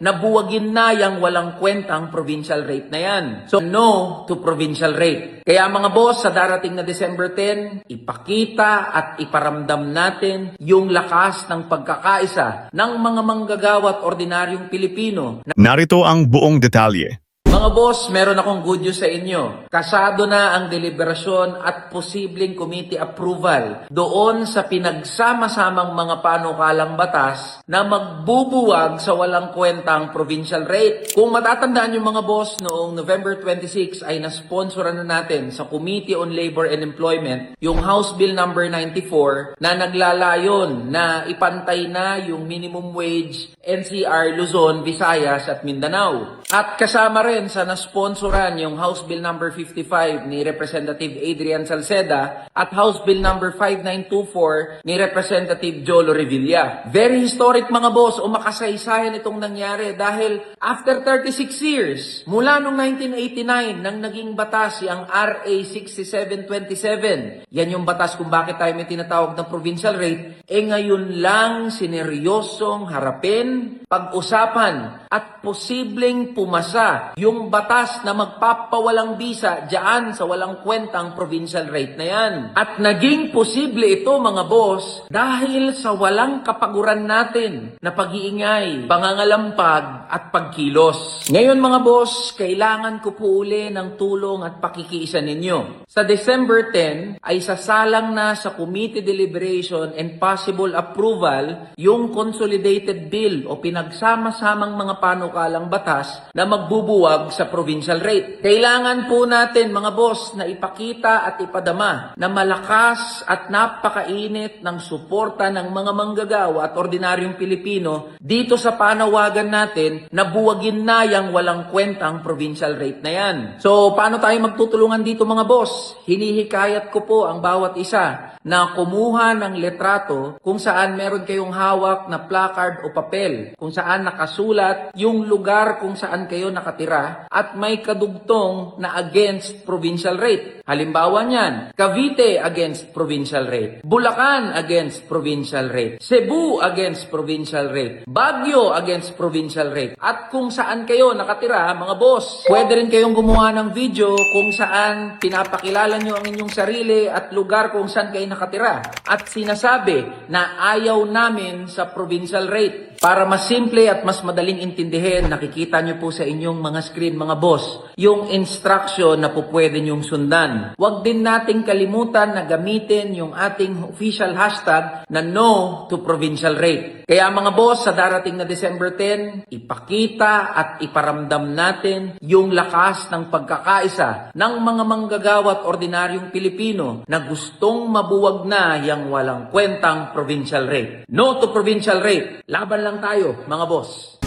nabuwagin na yung walang kwentang provincial rate na yan. So, no to provincial rate. Kaya mga boss, sa darating na December 10, ipakita at iparamdam natin yung lakas ng pagkakaisa ng mga manggagawa at ordinaryong Pilipino. Narito ang buong detalye. Mga boss, meron akong good news sa inyo. Kasado na ang deliberasyon at posibleng committee approval doon sa pinagsama-samang mga panukalang batas na magbubuwag sa walang kwentang provincial rate. Kung matatandaan yung mga boss, noong November 26 ay nasponsoran na natin sa Committee on Labor and Employment yung House Bill number 94 na naglalayon na ipantay na yung minimum wage NCR, Luzon, Visayas at Mindanao. At kasama rin sa nasponsoran yung House Bill number 55 ni Representative Adrian Salceda at House Bill number 5924 ni Representative Jolo Revilla. Very historic mga boss o makasaysayan itong nangyari dahil after 36 years, mula noong 1989 nang naging batas ang RA 6727. Yan yung batas kung bakit tayo may tinatawag na provincial rate. Ngayon lang sineryosong harapin, pag-usapan at posibleng pumasa yung batas na magpapawalang bisa diyan sa walang kwentang provincial rate na yan. At naging posible ito mga boss dahil sa walang kapaguran natin na pag-iingay, pangangalampag at pagkilos. Ngayon mga boss, kailangan ko po uli ng tulong at pakikiisa ninyo. Sa December 10 ay sasalang na sa committee deliberation and possible approval yung consolidated bill o pinagsama-samang mga panukalang batas na magbubuwag sa provincial rate. Kailangan po natin mga boss na ipakita at ipadama na malakas at napakainit ng suporta ng mga manggagawa at ordinaryong Pilipino dito sa panawagan natin na buwagin na yung walang kwentang provincial rate na yan. So paano tayo magtutulungan dito mga boss? Hinihikayat ko po ang bawat isa na kumuha ng letrato kung saan meron kayong hawak na placard o papel, kung saan nakasulat yung lugar kung saan kayo nakatira at may kadugtong na against provincial rate. Halimbawa niyan, Cavite against provincial rate, Bulacan against provincial rate, Cebu against provincial rate, Baguio against provincial rate. At kung saan kayo nakatira, mga boss, pwede rin kayong gumawa ng video kung saan pinapakilala nyo ang inyong sarili at lugar kung saan kayo nakatira. At sinasabi na ayaw namin sa provincial rate. Para mas simple at mas madaling intindihin, nakikita nyo po sa inyong mga screen mga boss, yung instruction na po pwede nyong sundan. Huwag din nating kalimutan na gamitin yung ating official hashtag na no to provincial rate. Kaya mga boss, sa darating na December 10, ipakita at iparamdam natin yung lakas ng pagkakaisa ng mga manggagawa at ordinaryong Pilipino na gustong mabuwag na yung walang kwentang provincial rate. No to provincial rate. Laban lang tayo, mga boss.